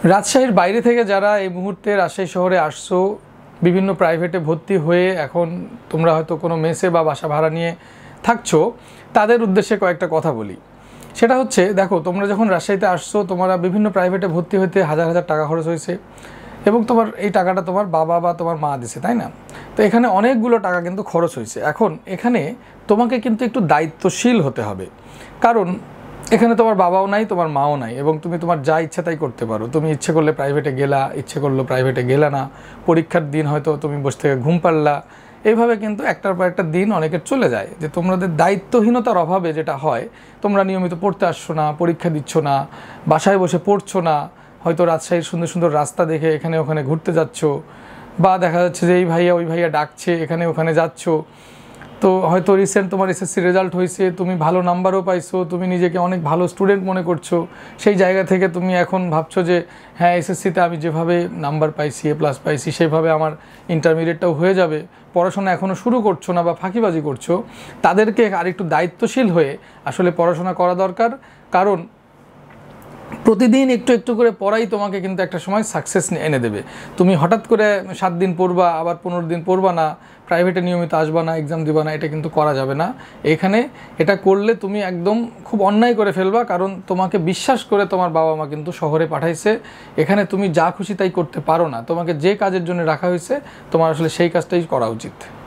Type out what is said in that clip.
রাজশাহীর বাইরে থেকে যারা এই মুহূর্তে রাজশাহী শহরে আসছো, বিভিন্ন প্রাইভেটে ভর্তি হয়ে এখন তোমরা হয়তো কোনো মেসে বা বাসা ভাড়া নিয়ে থাকছো, তাদের উদ্দেশ্যে কয়েকটা কথা বলি। সেটা হচ্ছে, দেখো, তোমরা যখন রাজশাহীতে আসছো, তোমরা বিভিন্ন প্রাইভেটে ভর্তি হইতে হাজার হাজার টাকা খরচ হয়েছে এবং তোমার এই টাকাটা তোমার বাবা বা তোমার মা দিছে, তাই না? তো এখানে অনেকগুলো টাকা কিন্তু খরচ হয়েছে। এখন এখানে তোমাকে কিন্তু একটু দায়িত্বশীল হতে হবে, কারণ এখানে তোমার বাবাও নাই, তোমার মাও নাই, এবং তুমি তোমার যা ইচ্ছা তাই করতে পারো। তুমি ইচ্ছে করলে প্রাইভেটে গেলা, ইচ্ছে করলো প্রাইভেটে গেলা না, পরীক্ষার দিন হয়তো তুমি বসে থেকে ঘুম পারলা। এইভাবে কিন্তু একটার পর একটা দিন অনেকের চলে যায়, যে তোমাদের দায়িত্বহীনতার অভাবে যেটা হয়, তোমরা নিয়মিত পড়তে আসছো না, পরীক্ষা দিচ্ছ না, বাসায় বসে পড়ছো না, হয়তো রাজশাহীর সুন্দর সুন্দর রাস্তা দেখে এখানে ওখানে ঘুরতে যাচ্ছ, বা দেখা যাচ্ছে যে এই ভাইয়া ওই ভাইয়া ডাকছে, এখানে ওখানে যাচ্ছ। তো হয়তো রিসেন্ট তোমার এসএসসি রেজাল্ট হয়েছে, তুমি ভালো নাম্বারও পাইছো, তুমি নিজেকে অনেক ভালো স্টুডেন্ট মনে করছো। সেই জায়গা থেকে তুমি এখন ভাবছো যে হ্যাঁ, এসএসসিতে আমি যেভাবে নাম্বার পাইছি, A+ পাইছি, সেইভাবে আমার ইন্টারমিডিয়েটটাও হয়ে যাবে। পড়াশোনা এখনও শুরু করছো না বা ফাঁকিবাজি করছো। তাদেরকে আরেকটু দায়িত্বশীল হয়ে আসলে পড়াশোনা করা দরকার, কারণ প্রতিদিন একটু একটু করে পড়াই তোমাকে কিন্তু একটা সময় সাকসেস এনে দেবে। তুমি হঠাৎ করে 7 দিন পড়বা, আবার 15 দিন পড়বা না, প্রাইভেটে নিয়মিত আসবা না, এক্সাম দিবা না, এটা কিন্তু করা যাবে না। এখানে এটা করলে তুমি একদম খুব অন্যায় করে ফেলবা, কারণ তোমাকে বিশ্বাস করে তোমার বাবা মা কিন্তু শহরে পাঠাইছে। এখানে তুমি যা খুশি তাই করতে পারো না। তোমাকে যে কাজের জন্য রাখা হয়েছে, তোমার আসলে সেই কাজটাই করা উচিত।